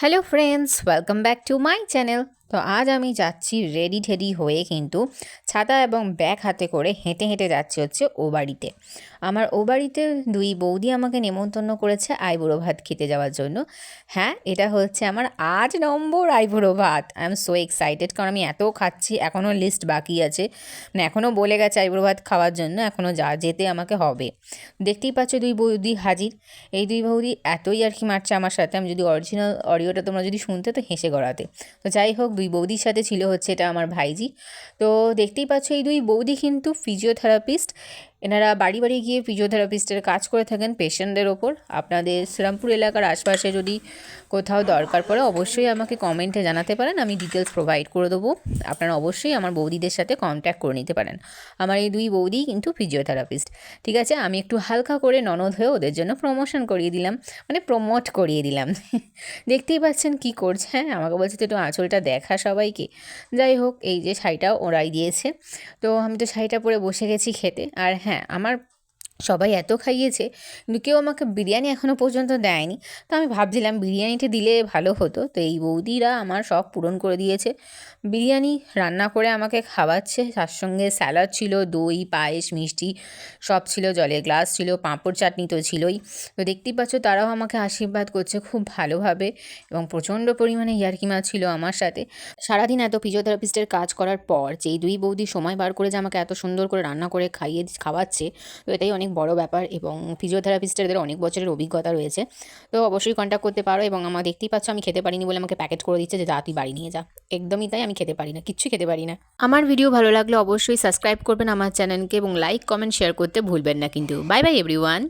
Hello friends, welcome back to my channel. তো আজ আমি যাচ্ছি রেডি ঠেডি হয়ে, কিন্তু ছাতা এবং ব্যাগ হাতে করে হেঁটে হেঁটে যাচ্ছি হচ্ছে ও বাড়িতে। আমার ও বাড়িতে দুই বৌদি আমাকে নেমন্তন্ন করেছে আইবুড়ো ভাত খেতে যাওয়ার জন্য। হ্যাঁ, এটা হচ্ছে আমার 8 নম্বর আইবুড়ো ভাত। আই এম সো এক্সাইটেড, কারণ আমি এত খাচ্ছি, এখনও লিস্ট বাকি আছে। মানে এখনও বলে গেছে আইবুড়ো ভাত খাওয়ার জন্য, এখনও যেতে আমাকে হবে। দেখতেই পাচ্ছ দুই বৌদি হাজির। এই দুই বৌদি এতই আর কি মারছে আমার সাথে, আমি যদি অরিজিনাল অডিওটা তোমরা যদি শুনতে তো হেসে গড়াতে। তো যাই হোক, দুই বৌদির সাথে ছিল হচ্ছে এটা আমার ভাইজি। তো দেখতেই পাচ্ছ এই দুই বৌদি কিন্তু ফিজিওথেরাপিস্ট। এনারা বাড়ি বাড়ি গিয়ে ফিজিওথেরাপিস্টের কাজ করে থাকেন পেশেন্টদের ওপর। আপনাদের শ্রীরামপুর এলাকার আশপাশে যদি কোথাও দরকার পড়ে অবশ্যই আমাকে কমেন্টে জানাতে পারেন, আমি ডিটেলস প্রোভাইড করে দেবো। আপনারা অবশ্যই আমার বৌদিদের সাথে কন্ট্যাক্ট করে নিতে পারেন। আমার এই দুই বৌদি কিন্তু ফিজিওথেরাপিস্ট। ঠিক আছে, আমি একটু হালকা করে ননদ হয়ে ওদের জন্য প্রমোশন করিয়ে দিলাম, মানে প্রমোট করিয়ে দিলাম। দেখতেই পাচ্ছেন কি করছে। হ্যাঁ, আমাকে বলছে তো একটু আঁচলটা দেখা সবাইকে। যাই হোক, এই যে শাড়িটাও ওরাই দিয়েছে। তো আমি তো শাড়িটা পরে বসে গেছি খেতে। আর হ্যাঁ, আমার সবাই এত খাইয়েছে, কিন্তু কেউ আমাকে বিরিয়ানি এখনও পর্যন্ত দেয়নি। তো আমি ভাবছিলাম বিরিয়ানিটা দিলে ভালো হতো। তো এই বৌদিরা আমার শখ পূরণ করে দিয়েছে। বিরিয়ানি রান্না করে আমাকে খাওয়াচ্ছে, তার সঙ্গে স্যালাড ছিল, দই, পায়েস, মিষ্টি সব ছিল, জলের গ্লাস ছিল, পাঁপড় চাটনি তো ছিলই। তো দেখতেই পাচ্ছ তারাও আমাকে আশীর্বাদ করছে খুব ভালোভাবে, এবং প্রচণ্ড পরিমাণে ইয়ার্কি মারছিল আমার সাথে। সারাদিন এত ফিজিওথেরাপিস্টের কাজ করার পর যে এই দুই বৌদি সময় বার করে যে আমাকে এত সুন্দর করে রান্না করে খাওয়াচ্ছে, তো এটাই অনেক বড় ব্যাপার। এবং ফিজিওথেরাপিস্টদের অনেক বছরের অভিজ্ঞতা রয়েছে। তো অবশ্যই কন্ট্যাক্ট করতে পারো। এবং আমার দেখতেই পাচ্ছ আমি খেতে পারিনি বলে আমাকে প্যাকেট করে দিচ্ছে যে যা তুই বাড়ি নিয়ে যা। একদমই তাই, আমি খেতে পারি না, কিচ্ছু খেতে পারি না। আমার ভিডিও ভালো লাগলে অবশ্যই সাবস্ক্রাইব করবেন আমার চ্যানেলকে, এবং লাইক কমেন্ট শেয়ার করতে ভুলবেন না কিন্তু। Bye bye everyone.